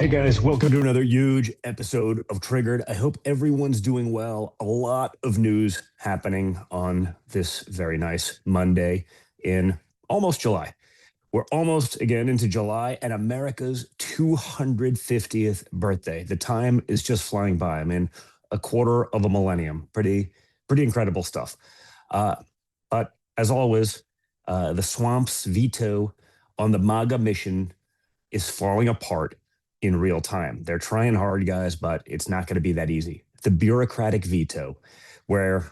Hey guys, welcome to another huge episode of Triggered. I hope everyone's doing well. A lot of news happening on this very nice Monday in almost July. We're almost again into July and America's 250th birthday. The time is just flying by. I mean, a quarter of a millennium. Pretty incredible stuff. Uh, but as always, the swamp's veto on the MAGA mission is falling apart in real time. They're trying hard, guys, but it's not going to be that easy. The bureaucratic veto, where,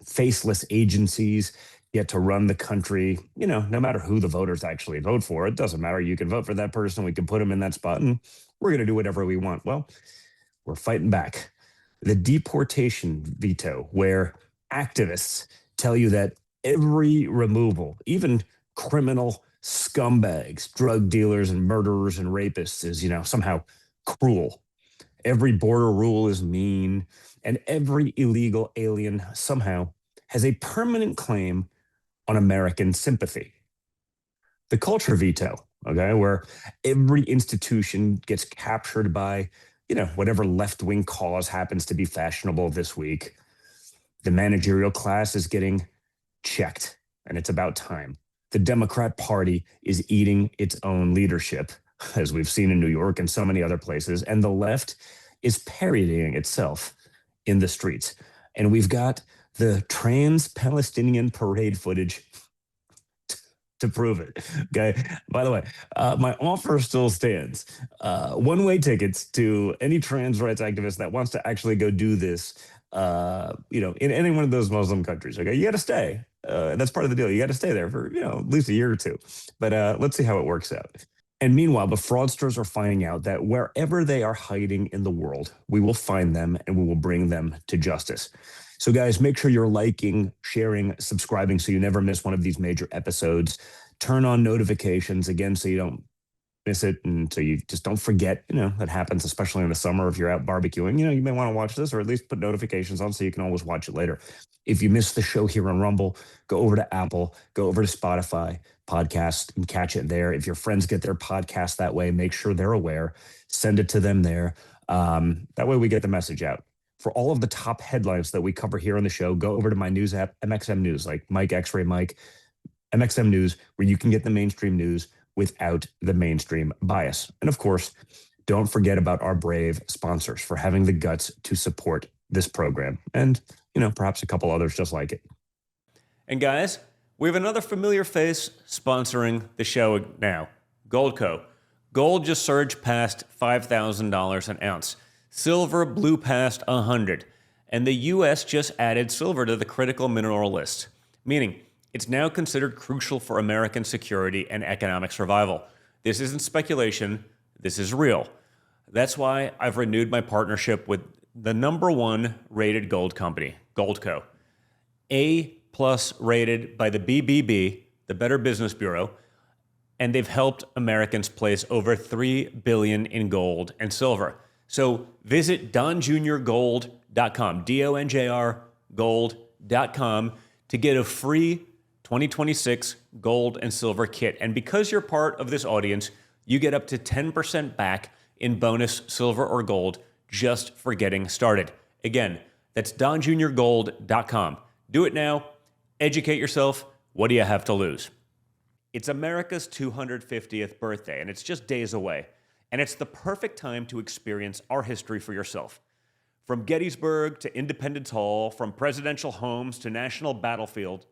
faceless agencies get to run the country, no matter who the voters actually vote for. It doesn't matter. You can vote for that person. We can put them in that spot and we're going to do whatever we want. Well, we're fighting back. The deportation veto, where activists tell you that every removal, even criminal scumbags, drug dealers and murderers and rapists, is, somehow cruel. Every border rule is mean, and every illegal alien somehow has a permanent claim on American sympathy. The culture veto, okay, where every institution gets captured by, whatever left-wing cause happens to be fashionable this week. The managerial class is getting checked, and it's about time. The Democrat Party is eating its own leadership, as we've seen in New York and so many other places, and the left is parodying itself in the streets. And we've got the trans-Palestinian parade footage to prove it. Okay. By the way, my offer still stands. One-way tickets to any trans rights activist that wants to actually go do this, in any one of those Muslim countries. Okay, you got to stay. That's part of the deal. You got to stay there for at least a year or two. But let's see how it works out. And meanwhile, the fraudsters are finding out that wherever they are hiding in the world, we will find them and we will bring them to justice. So guys, make sure you're liking, sharing, subscribing so you never miss one of these major episodes. Turn on notifications again so you don't miss it, and so you just don't forget. That happens, especially in the summer if you're out barbecuing. You may want to watch this, or at least put notifications on so you can always watch it later. If you miss the show here on Rumble, go over to Apple, go over to Spotify podcast and catch it there. If your friends get their podcast that way, make sure they're aware. Send it to them there. That way we get the message out. For all of the top headlines that we cover here on the show, go over to my news app, MXM News, like Mike, X-Ray Mike, MXM News, where you can get the mainstream news without the mainstream bias. And of course, don't forget about our brave sponsors for having the guts to support this program and, perhaps a couple others just like it. And guys, we have another familiar face sponsoring the show now, Goldco. Gold just surged past $5,000 an ounce. Silver blew past 100. And the U.S. just added silver to the critical mineral list, meaning it's now considered crucial for American security and economic survival. This isn't speculation. This is real. That's why I've renewed my partnership with the #1 rated gold company, Goldco. A+ rated by the BBB, the Better Business Bureau, and they've helped Americans place over $3 billion in gold and silver. So visit donjrgold.com, DONJR gold.com, to get a free 2026 gold and silver kit. And because you're part of this audience, you get up to 10% back in bonus silver or gold just for getting started. Again, that's donjrgold.com. Do it now. Educate yourself. What do you have to lose? It's America's 250th birthday, and it's just days away. And it's the perfect time to experience our history for yourself. From Gettysburg to Independence Hall, from presidential homes to national battlefield,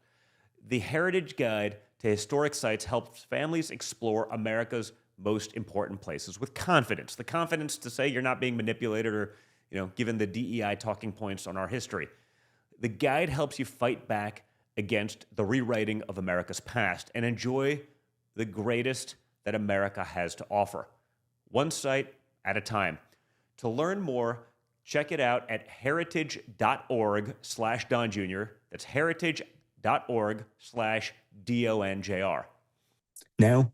the Heritage Guide to Historic Sites helps families explore America's most important places with confidence. The confidence to say you're not being manipulated or, given the DEI talking points on our history. The guide helps you fight back against the rewriting of America's past and enjoy the greatest that America has to offer. One site at a time. To learn more, check it out at heritage.org/DonJr. That's heritage.org/DONJR. Now,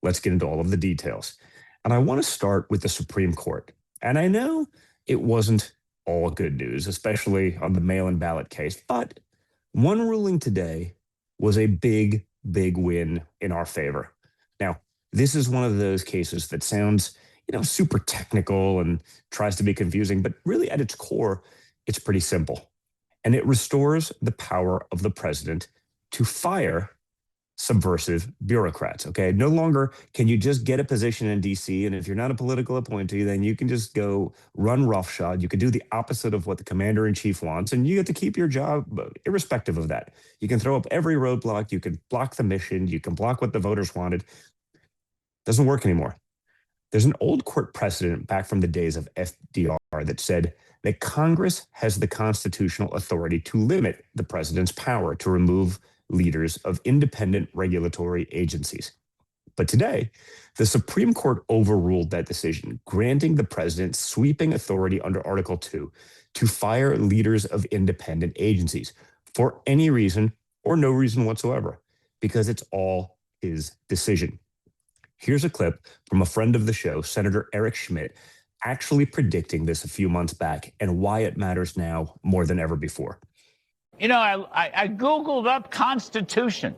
let's get into all of the details. And I want to start with the Supreme Court. And I know it wasn't all good news, especially on the mail-in ballot case, but one ruling today was a big, big win in our favor. Now, this is one of those cases that sounds, super technical and tries to be confusing, but really at its core, it's pretty simple. And it restores the power of the president to fire subversive bureaucrats. Okay. No longer can you just get a position in DC. And if you're not a political appointee, then you can just go run roughshod. You can do the opposite of what the commander in chief wants, and you get to keep your job irrespective of that. You can throw up every roadblock. You can block the mission. You can block what the voters wanted. Doesn't work anymore. There's an old court precedent back from the days of FDR that said that Congress has the constitutional authority to limit the president's power to remove leaders of independent regulatory agencies. But today, the Supreme Court overruled that decision, granting the president sweeping authority under Article 2 to fire leaders of independent agencies for any reason or no reason whatsoever, because it's all his decision. Here's a clip from a friend of the show, Senator Eric Schmidt, actually predicting this a few months back and why it matters now more than ever before. I Googled up Constitution,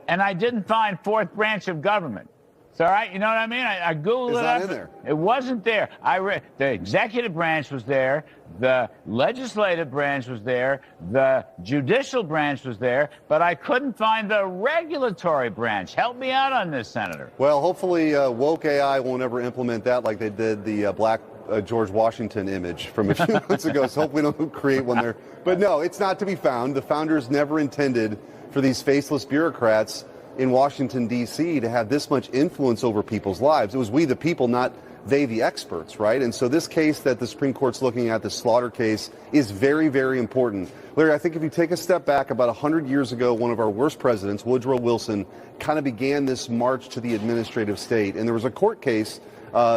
and I didn't find fourth branch of government. It's all right, you know what I mean? I Googled it up. It's not in there. It wasn't there. I read the executive branch was there, the legislative branch was there, the judicial branch was there, but I couldn't find the regulatory branch. Help me out on this, Senator. Well, hopefully woke AI won't ever implement that like they did the black George Washington image from a few months ago, so hopefully we don't create one there. But no, it's not to be found. The founders never intended for these faceless bureaucrats in Washington, D.C. to have this much influence over people's lives. It was we the people, not they the experts, right? And so this case that the Supreme Court's looking at, the Slaughter case, is very, very important. Larry, I think if you take a step back, about 100 years ago, one of our worst presidents, Woodrow Wilson, kind of began this march to the administrative state. And there was a court case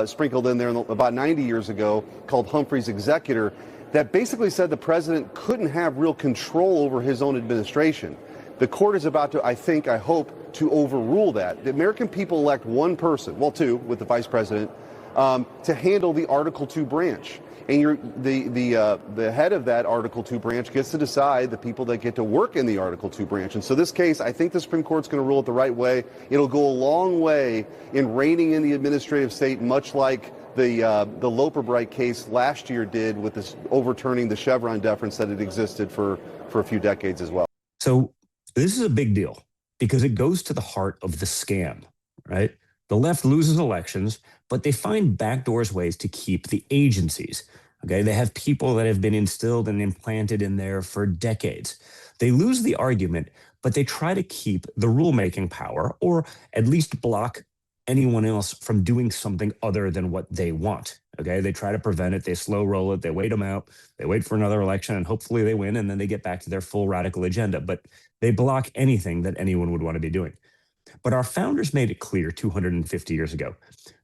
sprinkled in there about 90 years ago called Humphrey's Executor that basically said the president couldn't have real control over his own administration. The court is about to, I hope, to overrule that. The American people elect one person, well, two, with the vice president, to handle the Article 2 branch. And the head of that Article 2 branch gets to decide the people that get to work in the Article 2 branch. And so this case, I think the Supreme Court's going to rule it the right way. It'll go a long way in reining in the administrative state, much like the Loper Bright case last year did with this overturning the Chevron deference that had existed for a few decades as well. So this is a big deal because it goes to the heart of the scam, right? The left loses elections, but they find backdoors ways to keep the agencies. Okay, they have people that have been instilled and implanted in there for decades. They lose the argument, but they try to keep the rulemaking power, or at least block anyone else from doing something other than what they want. Okay, they try to prevent it. They slow roll it. They wait them out. They wait for another election, and hopefully they win, and then they get back to their full radical agenda. But they block anything that anyone would want to be doing. But our founders made it clear 250 years ago,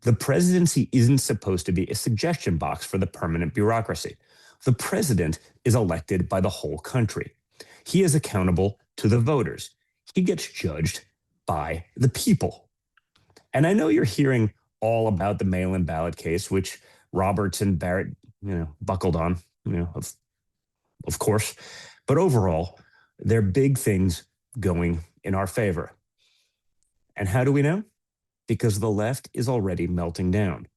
the presidency isn't supposed to be a suggestion box for the permanent bureaucracy. The president is elected by the whole country. He is accountable to the voters. He gets judged by the people. And I know you're hearing all about the mail-in ballot case, which Roberts and Barrett, buckled on, of course. But overall, there are big things going in our favor. And how do we know? Because the left is already melting down,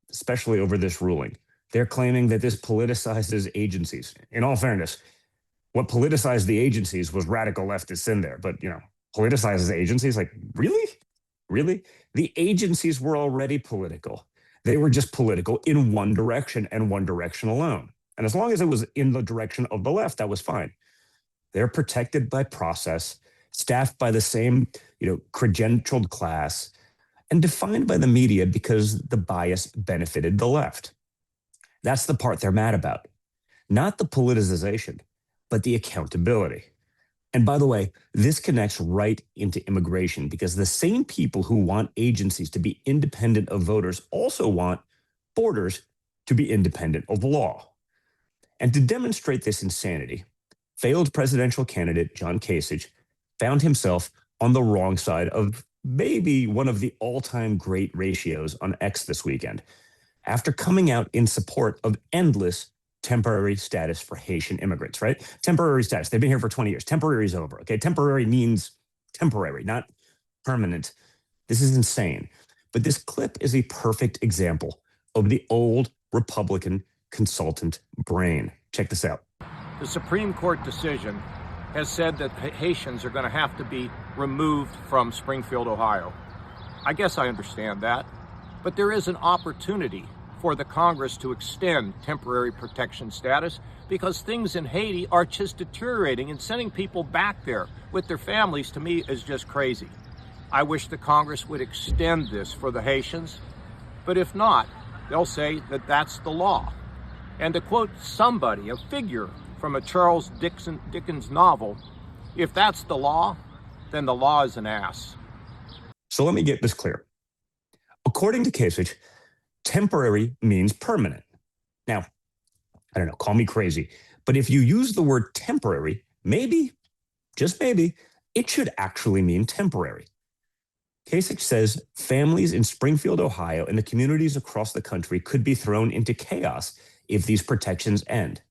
especially over this ruling. They're claiming that this politicizes agencies. In all fairness, what politicized the agencies was radical leftists in there. But, politicizes agencies? Like, really? Really? The agencies were already political. They were just political in one direction and one direction alone. And as long as it was in the direction of the left, that was fine. They're protected by process, staffed by the same, credentialed class, and defined by the media because the bias benefited the left. That's the part they're mad about. Not the politicization, but the accountability. And by the way, this connects right into immigration because the same people who want agencies to be independent of voters also want borders to be independent of law. And to demonstrate this insanity, failed presidential candidate John Kasich found himself on the wrong side of maybe one of the all-time great ratios on X this weekend, after coming out in support of endless temporary status for Haitian immigrants, right? Temporary status. They've been here for 20 years. Temporary is over, okay? Temporary means temporary, not permanent. This is insane. But this clip is a perfect example of the old Republican consultant brain. Check this out. The Supreme Court decision has said that Haitians are going to have to be removed from Springfield, Ohio. I guess I understand that, but there is an opportunity for the Congress to extend temporary protection status because things in Haiti are just deteriorating, and sending people back there with their families, to me, is just crazy. I wish the Congress would extend this for the Haitians, but if not, they'll say that that's the law. And to quote somebody, a figure from a Charles Dickens novel, if that's the law, then the law is an ass. So let me get this clear. According to Kasich, temporary means permanent. Now, I don't know, call me crazy, but if you use the word temporary, maybe, just maybe, it should actually mean temporary. Kasich says families in Springfield, Ohio, and the communities across the country could be thrown into chaos if these protections end.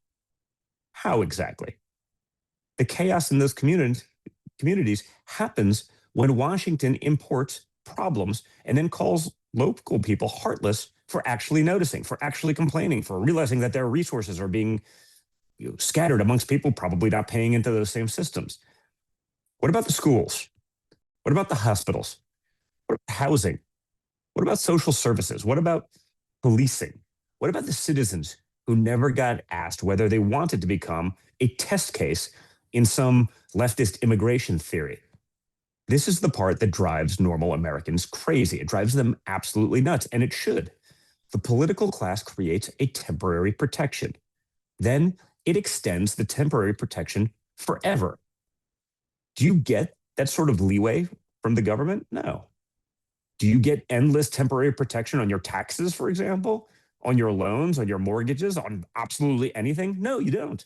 How exactly? The chaos in those communities happens when Washington imports problems and then calls local people heartless for actually noticing, for actually complaining, for realizing that their resources are being scattered amongst people probably not paying into those same systems. What about the schools? What about the hospitals? What about housing? What about social services? What about policing? What about the citizens who never got asked whether they wanted to become a test case in some leftist immigration theory? This is the part that drives normal Americans crazy. It drives them absolutely nuts, and it should. The political class creates a temporary protection. Then it extends the temporary protection forever. Do you get that sort of leeway from the government? No. Do you get endless temporary protection on your taxes, for example? On your loans, on your mortgages, on absolutely anything? No, you don't.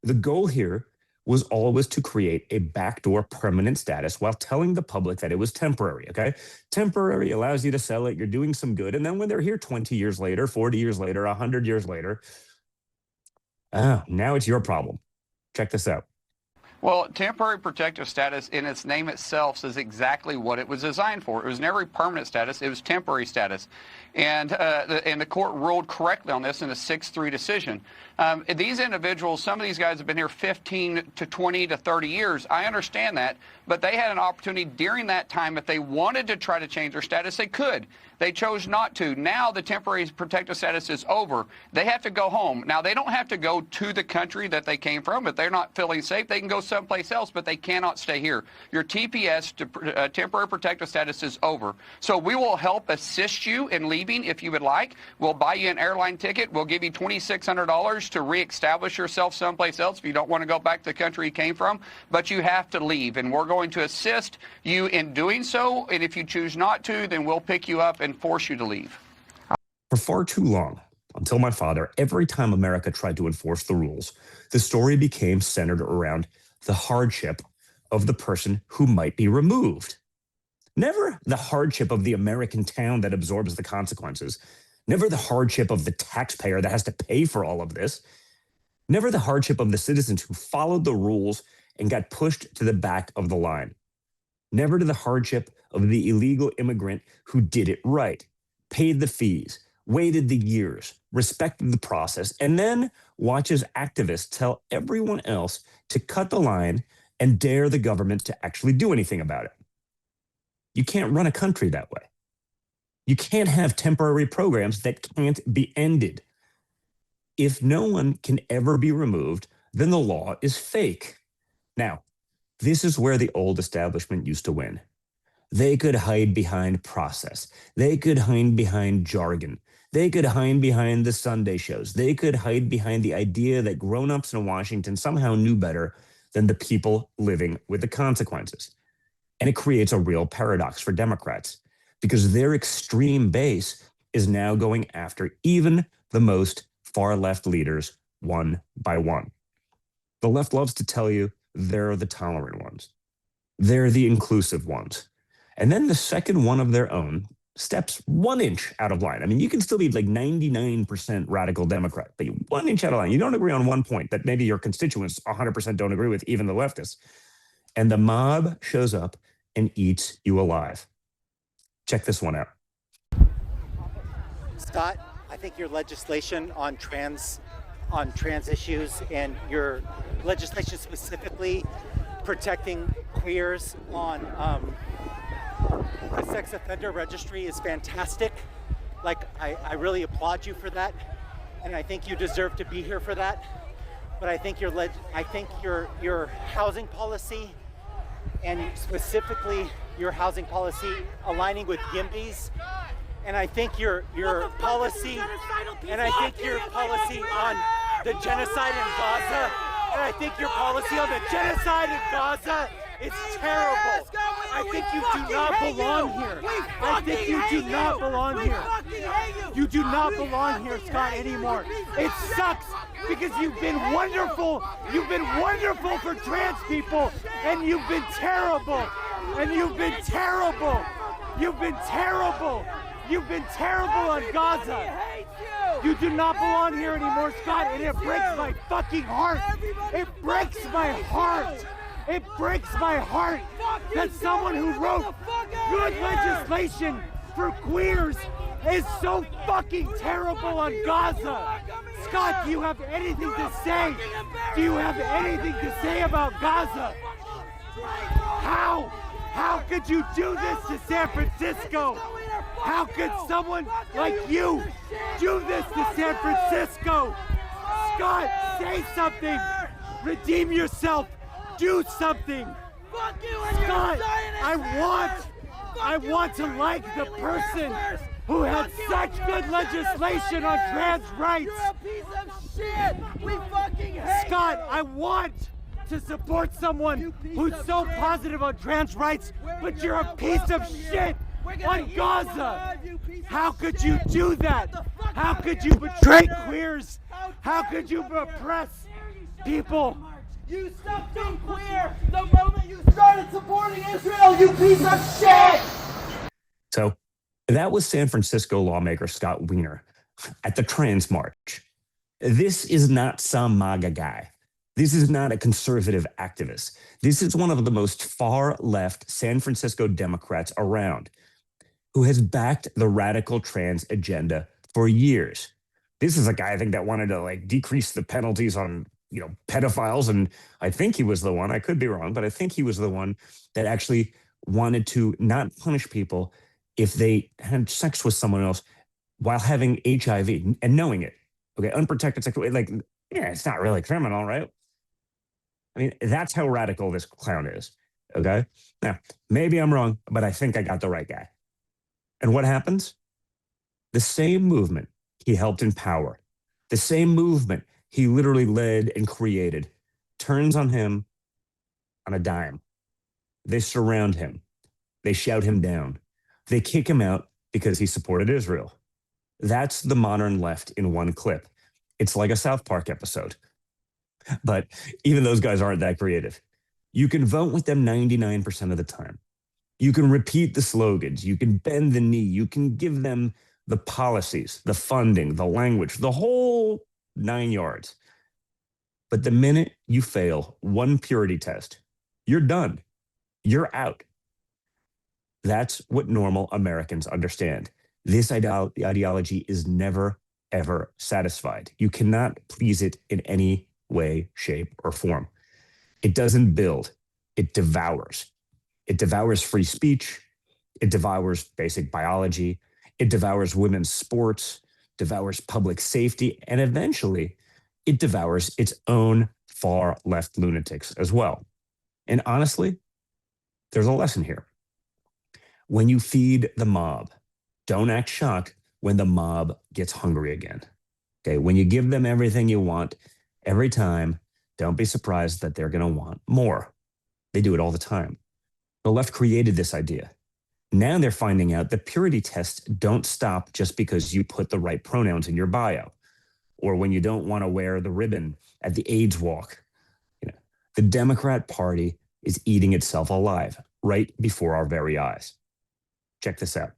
The goal here was always to create a backdoor permanent status while telling the public that it was temporary, okay? Temporary allows you to sell it, you're doing some good, and then when they're here 20 years later, 40 years later, 100 years later, now it's your problem. Check this out. Well, temporary protective status in its name itself says exactly what it was designed for. It was never a permanent status. It was temporary status. And the court ruled correctly on this in a 6-3 decision. These individuals, some of these guys have been here 15 to 20 to 30 years. I understand that. But they had an opportunity during that time, if they wanted to try to change their status, they could. They chose not to. Now the temporary protective status is over. They have to go home. Now, they don't have to go to the country that they came from. If they're not feeling safe, they can go someplace else, but they cannot stay here. Your TPS, temporary protective status, is over. So we will help assist you in leaving if you would like. We'll buy you an airline ticket. We'll give you $2,600 to reestablish yourself someplace else if you don't want to go back to the country you came from. But you have to leave, and we're going to assist you in doing so. And if you choose not to, then we'll pick you up and force you to leave. For far too long, until my father, every time America tried to enforce the rules, the story became centered around the hardship of the person who might be removed. Never the hardship of the American town that absorbs the consequences. Never the hardship of the taxpayer that has to pay for all of this. Never the hardship of the citizens who followed the rules and got pushed to the back of the line. Never to the hardship of the illegal immigrant who did it right, paid the fees, waited the years, respected the process, and then watches activists tell everyone else to cut the line and dare the government to actually do anything about it. You can't run a country that way. You can't have temporary programs that can't be ended. If no one can ever be removed, then the law is fake. Now, this is where the old establishment used to win. They could hide behind process. They could hide behind jargon. They could hide behind the Sunday shows. They could hide behind the idea that grown-ups in Washington somehow knew better than the people living with the consequences. And it creates a real paradox for Democrats because their extreme base is now going after even the most far-left leaders one by one. The left loves to tell you they're the tolerant ones. They're the inclusive ones. And then the second one of their own steps 1 inch out of line. I mean, you can still be like 99% radical Democrat, but 1 inch out of line. You don't agree on one point that maybe your constituents 100% don't agree with, even the leftists. And the mob shows up and eats you alive. Check this one out. Scott, I think your legislation on trans issues and your legislation specifically protecting queers on the sex offender registry is fantastic. Like, I really applaud you for that, and I think you deserve to be here for that. But I think your housing policy, and specifically your housing policy aligning with Gimby's, and I think your policy on the genocide in Gaza, and I think your policy on the genocide in Gaza is terrible. I think you do not belong here. I think you do not belong here. You do not belong here, Scott, anymore. It sucks because you've been wonderful. You've been wonderful for trans people, and you've been terrible. And you've been terrible. You've been terrible. You've been terrible on Gaza. You do not belong here anymore, Scott, and it breaks my fucking heart. It breaks my heart. It breaks my heart that someone who wrote good legislation for queers is so fucking terrible on Gaza. Scott, do you have anything to say? Do you have anything to say about Gaza? How could you do this to San Francisco? How could someone like you do this to San Francisco? Scott, say something. Redeem yourself. Do something. Scott, I want to like the person who had such good legislation on trans rights. Scott, I want to support someone who's so positive on trans rights, but you're a piece of shit on Gaza. How could you do that? How could you betray queers? How could you oppress people? You stopped being queer the moment you started supporting Israel, you piece of shit! So that was San Francisco lawmaker Scott Wiener at the Trans March. This is not some MAGA guy. This is not a conservative activist. This is one of the most far-left San Francisco Democrats around, who has backed the radical trans agenda for years. This is a guy, I think, that wanted to decrease the penalties on pedophiles. And I think he was the one, I could be wrong, but I think he was the one that actually wanted to not punish people if they had sex with someone else while having HIV and knowing it. Okay, unprotected sex, it's not really criminal, right? I mean, that's how radical this clown is, okay? Now, maybe I'm wrong, but I think I got the right guy. And what happens? The same movement he helped empower, the same movement he literally led and created, turns on him on a dime. They surround him. They shout him down. They kick him out because he supported Israel. That's the modern left in one clip. It's like a South Park episode. But even those guys aren't that creative. You can vote with them 99% of the time. You can repeat the slogans. You can bend the knee. You can give them the policies, the funding, the language, the whole 9 yards. But the minute you fail one purity test, you're done. You're out. That's what normal Americans understand. This ideology is never, ever satisfied. You cannot please it in any way, shape, or form. It doesn't build. It devours. It devours free speech. It devours basic biology. It devours women's sports, devours public safety, and eventually it devours its own far left lunatics as well. And honestly, there's a lesson here. When you feed the mob, don't act shocked when the mob gets hungry again. Okay, when you give them everything you want every time, don't be surprised that they're going to want more. They do it all the time. The left created this idea. Now they're finding out that purity tests don't stop just because you put the right pronouns in your bio, or when you don't want to wear the ribbon at the AIDS walk. The Democrat Party is eating itself alive right before our very eyes. Check this out.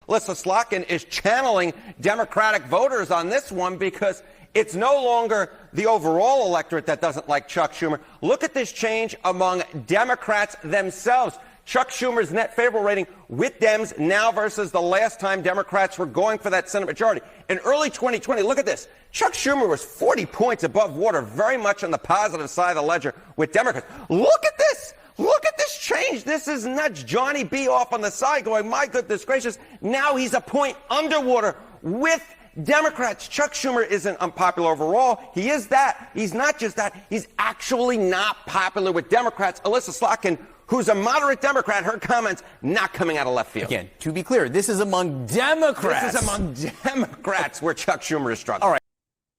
Lisa Slotkin is channeling Democratic voters on this one because it's no longer the overall electorate that doesn't like Chuck Schumer. Look at this change among Democrats themselves. Chuck Schumer's net favorable rating with Dems now versus the last time Democrats were going for that Senate majority. In early 2020, look at this. Chuck Schumer was 40 points above water, very much on the positive side of the ledger with Democrats. Look at this. Look at this change. This is nuts. Johnny B off on the side going, my goodness gracious. Now he's a point underwater with Democrats. Chuck Schumer isn't unpopular overall. He is that. He's not just that. He's actually not popular with Democrats. Alyssa Slotkin, who's a moderate Democrat, her comments not coming out of left field. Again, to be clear, this is among Democrats. This is among Democrats where Chuck Schumer is struggling. All right.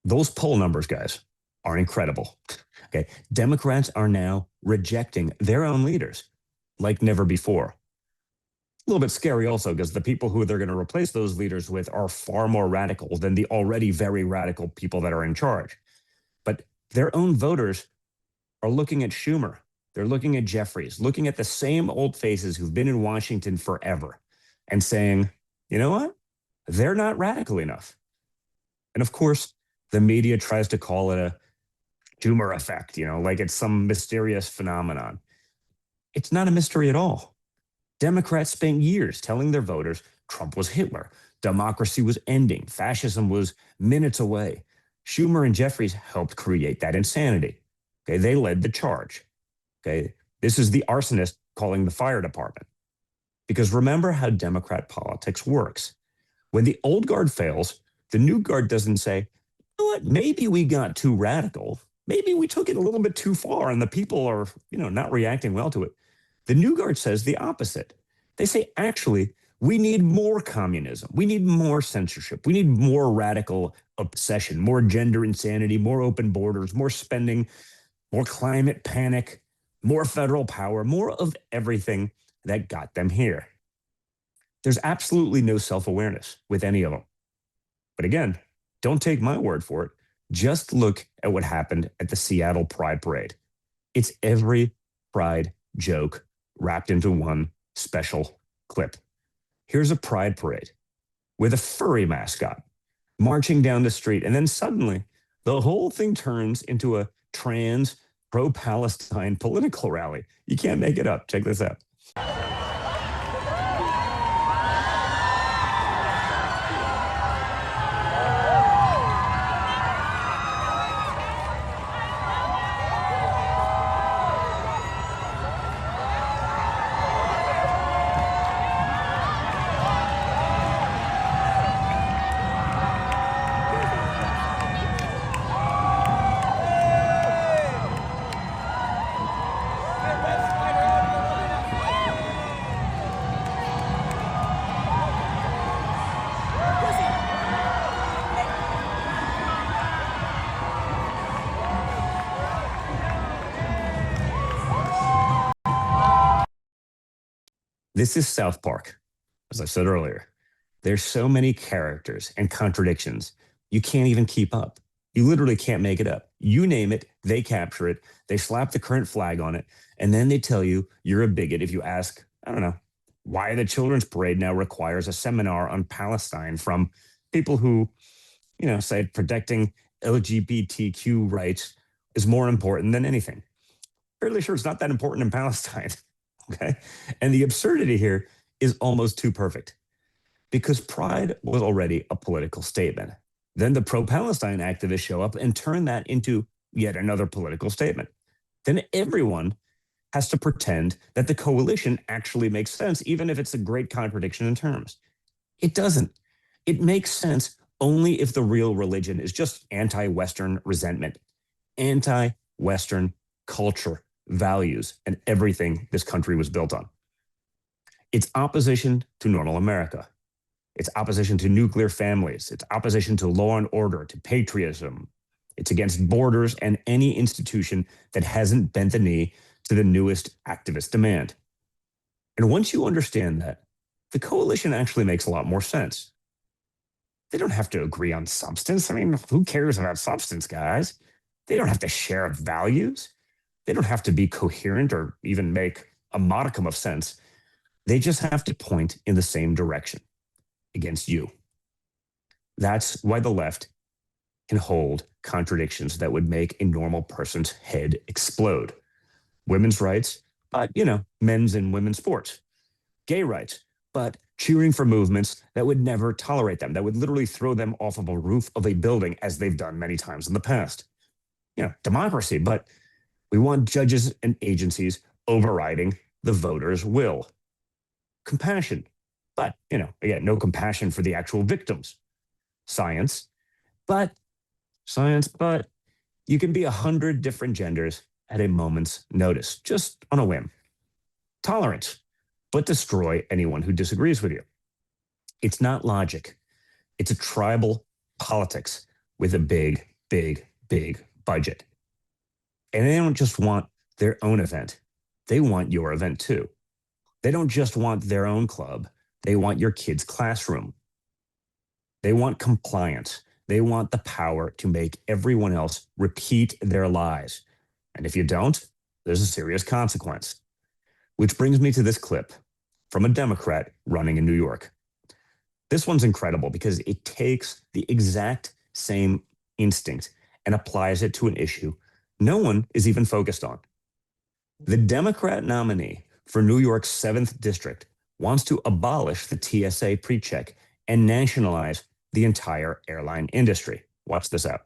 Those poll numbers, guys, are incredible. Okay. Democrats are now rejecting their own leaders like never before. A little bit scary also because the people who they're going to replace those leaders with are far more radical than the already very radical people that are in charge. But their own voters are looking at Schumer. They're looking at Jeffries, looking at the same old faces who've been in Washington forever and saying, you know what? They're not radical enough. And of course, the media tries to call it a Schumer effect, like it's some mysterious phenomenon. It's not a mystery at all. Democrats spent years telling their voters Trump was Hitler, democracy was ending, fascism was minutes away. Schumer and Jeffries helped create that insanity. Okay, they led the charge. Okay, this is the arsonist calling the fire department. Because remember how Democrat politics works. When the old guard fails, the new guard doesn't say, you know what, maybe we got too radical. Maybe we took it a little bit too far and the people are, not reacting well to it. The new guard says the opposite. They say, actually, we need more communism. We need more censorship. We need more radical obsession, more gender insanity, more open borders, more spending, more climate panic, more federal power, more of everything that got them here. There's absolutely no self-awareness with any of them. But again, don't take my word for it. Just look at what happened at the Seattle Pride Parade. It's every Pride joke wrapped into one special clip. Here's a Pride Parade with a furry mascot marching down the street, and then suddenly the whole thing turns into a trans pro-Palestine political rally. You can't make it up. Check this out. This is South Park, as I said earlier. There's so many characters and contradictions, you can't even keep up. You literally can't make it up. You name it, they capture it, they slap the current flag on it, and then they tell you you're a bigot if you ask, I don't know, why the Children's Parade now requires a seminar on Palestine from people who, say protecting LGBTQ rights is more important than anything. Fairly sure it's not that important in Palestine. Okay. And the absurdity here is almost too perfect because Pride was already a political statement. Then the pro-Palestine activists show up and turn that into yet another political statement. Then everyone has to pretend that the coalition actually makes sense, even if it's a great contradiction in terms. It doesn't. It makes sense only if the real religion is just anti-Western resentment, anti-Western culture, values, and everything this country was built on. It's opposition to normal America. It's opposition to nuclear families. It's opposition to law and order, to patriotism. It's against borders and any institution that hasn't bent the knee to the newest activist demand. And once you understand that, the coalition actually makes a lot more sense. They don't have to agree on substance. I mean, who cares about substance, guys? They don't have to share values. They don't have to be coherent or even make a modicum of sense. They just have to point in the same direction against you. That's why the left can hold contradictions that would make a normal person's head explode. Women's rights, but, men's and women's sports, gay rights, but cheering for movements that would never tolerate them, that would literally throw them off of a roof of a building, as they've done many times in the past. Democracy, but we want judges and agencies overriding the voters' will. Compassion, but, again, no compassion for the actual victims. Science, but you can be 100 different genders at a moment's notice, just on a whim. Tolerance, but destroy anyone who disagrees with you. It's not logic. It's a tribal politics with a big, big, big budget. And they don't just want their own event. They want your event too. They don't just want their own club. They want your kid's classroom. They want compliance. They want the power to make everyone else repeat their lies. And if you don't, there's a serious consequence. Which brings me to this clip from a Democrat running in New York. This one's incredible because it takes the exact same instinct and applies it to an issue no one is even focused on. The Democrat nominee for New York's 7th district wants to abolish the TSA pre-check and nationalize the entire airline industry. Watch this out.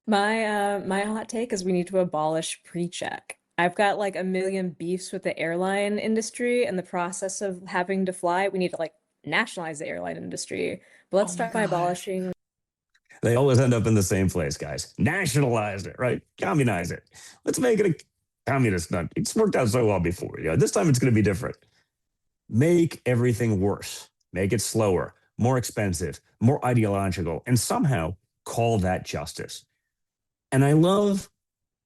My hot take is we need to abolish pre-check. I've got like a million beefs with the airline industry and the process of having to fly. We need to nationalize the airline industry. But let's start by abolishing. They always end up in the same place, guys. Nationalize it, right? Communize it. Let's make it a communist nut. It's worked out so well before. This time it's going to be different. Make everything worse. Make it slower, more expensive, more ideological, and somehow call that justice. And I love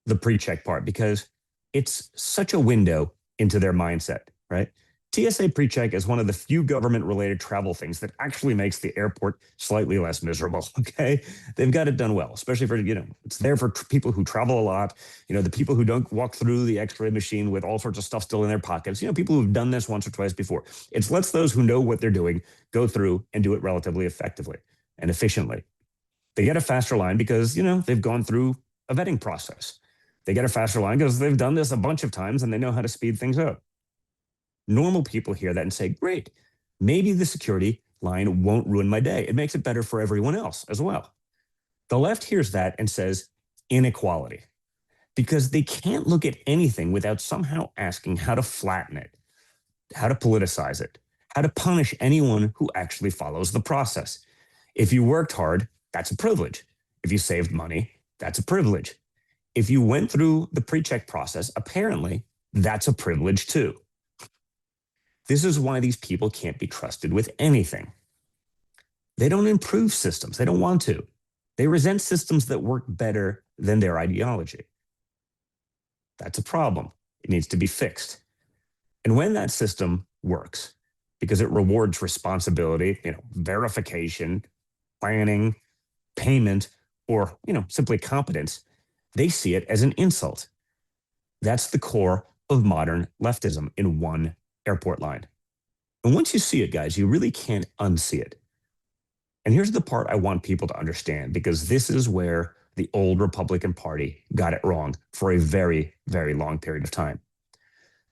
the pre-check part because it's such a window into their mindset, right? TSA pre-check is one of the few government-related travel things that actually makes the airport slightly less miserable, okay? They've got it done well, especially for, it's there for people who travel a lot, the people who don't walk through the x-ray machine with all sorts of stuff still in their pockets, people who've done this once or twice before. It lets those who know what they're doing go through and do it relatively effectively and efficiently. They get a faster line because, they've gone through a vetting process. They get a faster line because they've done this a bunch of times and they know how to speed things up. Normal people hear that and say, great, maybe the security line won't ruin my day. It makes it better for everyone else as well. The left hears that and says inequality, because they can't look at anything without somehow asking how to flatten it, how to politicize it, how to punish anyone who actually follows the process. If you worked hard, that's a privilege. If you saved money, that's a privilege. If you went through the pre-check process, apparently that's a privilege too. This is why these people can't be trusted with anything. They don't improve systems. They don't want to. They resent systems that work better than their ideology. That's a problem. It needs to be fixed. And when that system works, because it rewards responsibility, verification, planning, payment, or, simply competence, they see it as an insult. That's the core of modern leftism in one airport line. And once you see it, guys, you really can't unsee it. And here's the part I want people to understand, because this is where the old Republican Party got it wrong for a very, very long period of time.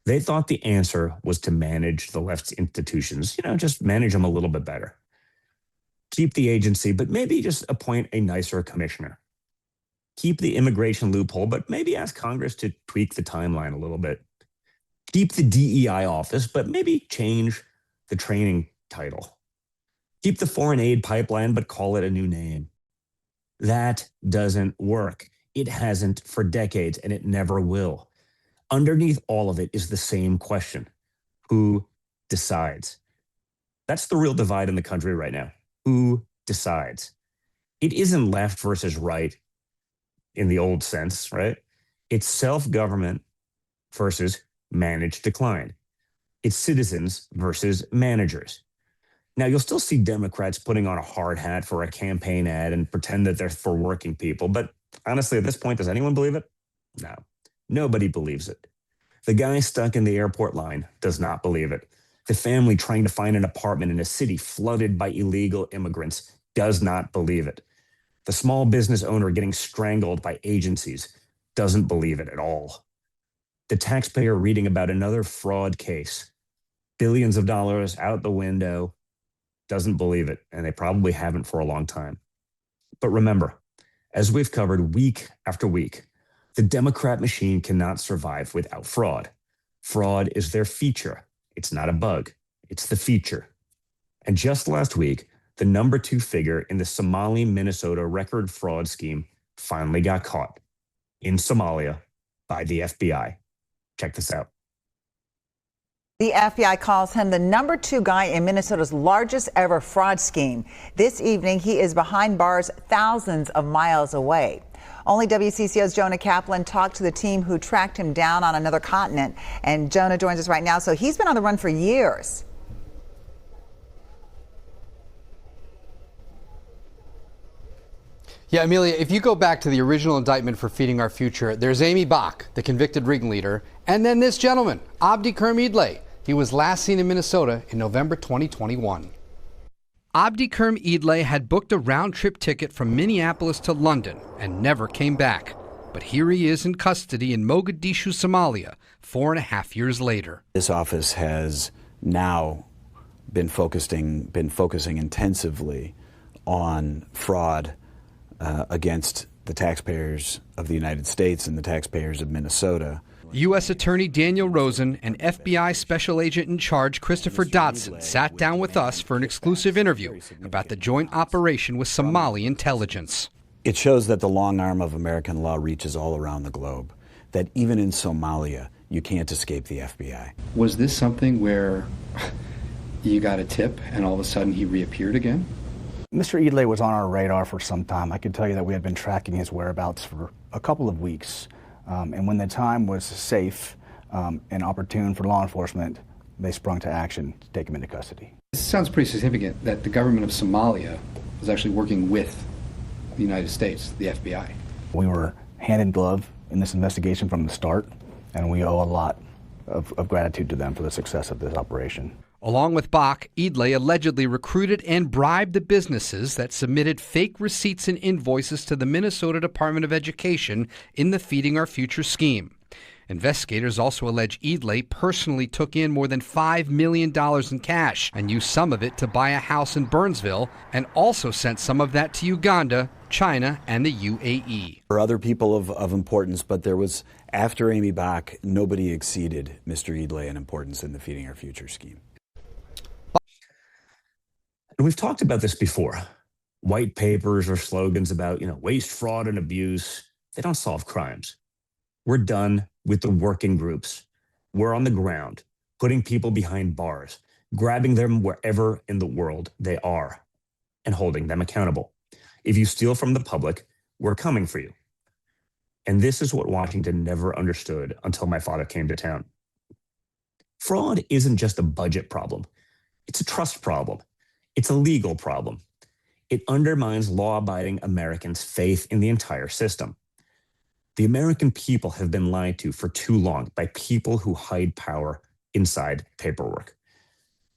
They thought the answer was to manage the left's institutions, just manage them a little bit better. Keep the agency, but maybe just appoint a nicer commissioner. Keep the immigration loophole, but maybe ask Congress to tweak the timeline a little bit. Keep the DEI office, but maybe change the training title. Keep the foreign aid pipeline, but call it a new name. That doesn't work. It hasn't for decades, and it never will. Underneath all of it is the same question. Who decides? That's the real divide in the country right now. Who decides? It isn't left versus right in the old sense, right? It's self-government versus managed decline. It's citizens versus managers. Now, you'll still see Democrats putting on a hard hat for a campaign ad and pretend that they're for working people. But honestly, at this point, does anyone believe it? No, nobody believes it. The guy stuck in the airport line does not believe it. The family trying to find an apartment in a city flooded by illegal immigrants does not believe it. The small business owner getting strangled by agencies doesn't believe it at all. The taxpayer reading about another fraud case, billions of dollars out the window, doesn't believe it, and they probably haven't for a long time. But remember, as we've covered week after week, the Democrat machine cannot survive without fraud. Fraud is their feature. It's not a bug. It's the feature. And just last week, the number 2 figure in the Somali-Minnesota record fraud scheme finally got caught in Somalia by the FBI. Check this out. The FBI calls him the number 2 guy in Minnesota's largest ever fraud scheme. This evening, he is behind bars thousands of miles away. Only WCCO's Jonah Kaplan talked to the team who tracked him down on another continent. And Jonah joins us right now. So he's been on the run for years. Yeah, Amelia, if you go back to the original indictment for Feeding Our Future, there's Amy Bach, the convicted ringleader, and then this gentleman, Abdi Kerm-Idlay. He was last seen in Minnesota in November 2021. Abdi Kerm-Idlay had booked a round-trip ticket from Minneapolis to London and never came back. But here he is in custody in Mogadishu, Somalia, 4.5 years later. This office has now been focusing intensively on fraud against the taxpayers of the United States and the taxpayers of Minnesota. U.S. Attorney Daniel Rosen and FBI Special Agent in Charge Christopher Dodson sat down with us for an exclusive interview about the joint operation with Somali intelligence. It shows that the long arm of American law reaches all around the globe, that even in Somalia, you can't escape the FBI. Was this something where you got a tip and all of a sudden he reappeared again? Mr. Idlay was on our radar for some time. I can tell you that we had been tracking his whereabouts for a couple of weeks. And when the time was safe and opportune for law enforcement, they sprung to action to take him into custody. It sounds pretty significant that the government of Somalia was actually working with the United States, the FBI. We were hand in glove in this investigation from the start, and we owe a lot of gratitude to them for the success of this operation. Along with Bach, Idlay allegedly recruited and bribed the businesses that submitted fake receipts and invoices to the Minnesota Department of Education in the Feeding Our Future scheme. Investigators also allege Idlay personally took in more than $5 million in cash and used some of it to buy a house in Burnsville, and also sent some of that to Uganda, China, and the UAE. There were other people of importance, but there was, after Amy Bach, nobody exceeded Mr. Idlay in importance in the Feeding Our Future scheme. And we've talked about this before. White papers or slogans about, waste, fraud, and abuse, they don't solve crimes. We're done with the working groups. We're on the ground, putting people behind bars, grabbing them wherever in the world they are, and holding them accountable. If you steal from the public, we're coming for you. And this is what Washington never understood until my father came to town. Fraud isn't just a budget problem. It's a trust problem. It's a legal problem. It undermines law-abiding Americans' faith in the entire system. The American people have been lied to for too long by people who hide power inside paperwork.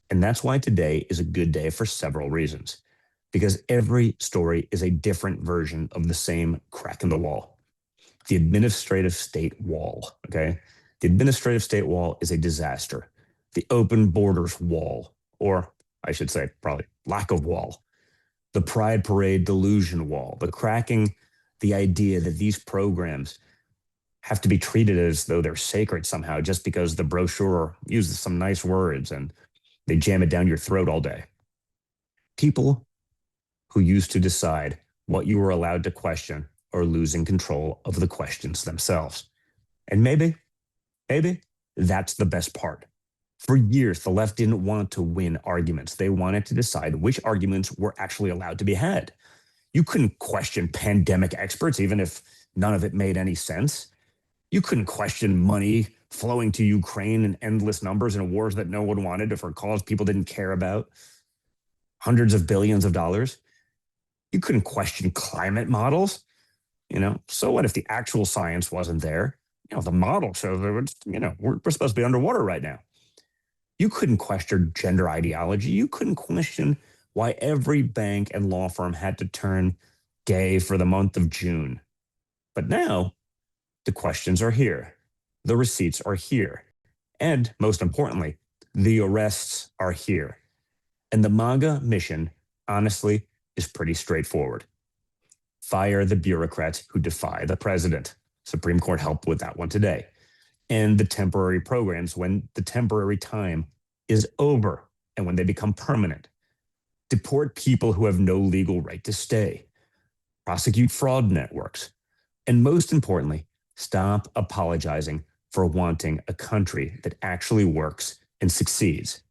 And that's why today is a good day for several reasons. Because every story is a different version of the same crack in the wall. The administrative state wall, okay? The administrative state wall is a disaster. The open borders wall, or I should say probably lack of wall. The pride parade delusion wall, the cracking the idea that these programs have to be treated as though they're sacred somehow just because the brochure uses some nice words and they jam it down your throat all day. People who used to decide what you were allowed to question are losing control of the questions themselves. And maybe that's the best part. For years, the left didn't want to win arguments. They wanted to decide which arguments were actually allowed to be had. You couldn't question pandemic experts, even if none of it made any sense. You couldn't question money flowing to Ukraine in endless numbers in wars that no one wanted for a cause people didn't care about. Hundreds of billions of dollars. You couldn't question climate models. So what if the actual science wasn't there? The model shows that we're supposed to be underwater right now. You couldn't question gender ideology. You couldn't question why every bank and law firm had to turn gay for the month of June. But now, the questions are here. the receipts are here. And most importantly, the arrests are here. And the MAGA mission, honestly, is pretty straightforward. Fire the bureaucrats who defy the president. Supreme Court helped with that one today. And the temporary programs when the temporary time is over and when they become permanent. Deport people who have no legal right to stay. Prosecute fraud networks. And most importantly, stop apologizing for wanting a country that actually works and succeeds.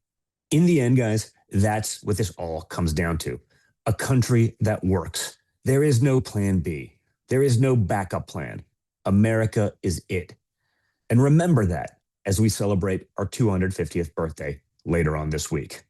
In the end, guys, that's what this all comes down to. A country that works. There is no plan B. There is no backup plan. America is it. And remember that as we celebrate our 250th birthday later on this week.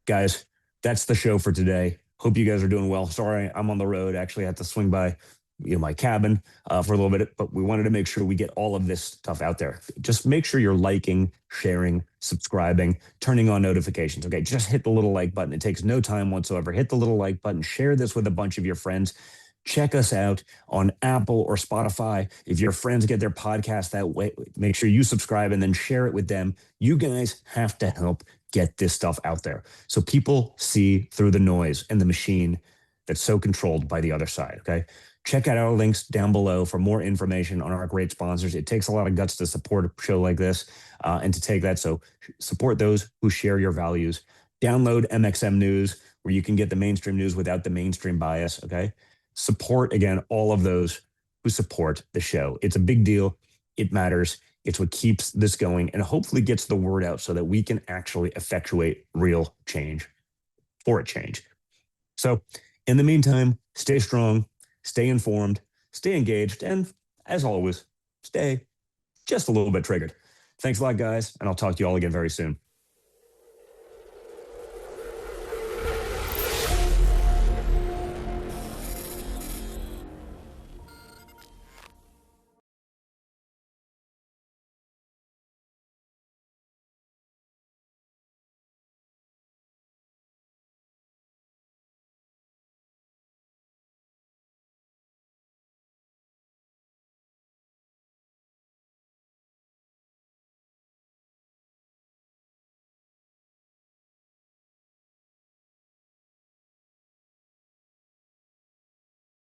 Guys, that's the show for today. Hope you guys are doing well. Sorry, I'm on the road. Actually, I had to swing by my cabin for a little bit, but we wanted to make sure we get all of this stuff out there. Just make sure you're liking, sharing, subscribing, turning on notifications. Okay, just hit the little like button. It takes no time whatsoever. Hit the little like button. Share this with a bunch of your friends. Check us out on Apple or Spotify. If your friends get their podcast that way, make sure you subscribe and then share it with them. You guys have to help get this stuff out there so people see through the noise and the machine that's so controlled by the other side, okay? Check out our links down below for more information on our great sponsors. It takes a lot of guts to support a show like this and to take that. So support those who share your values. Download MXM News, where you can get the mainstream news without the mainstream bias, okay? Support, again, all of those who support the show. It's a big deal. It matters. It's what keeps this going and hopefully gets the word out so that we can actually effectuate real change for a change. So in the meantime, stay strong, stay informed, stay engaged, and as always, stay just a little bit triggered. Thanks a lot, guys, and I'll talk to you all again very soon.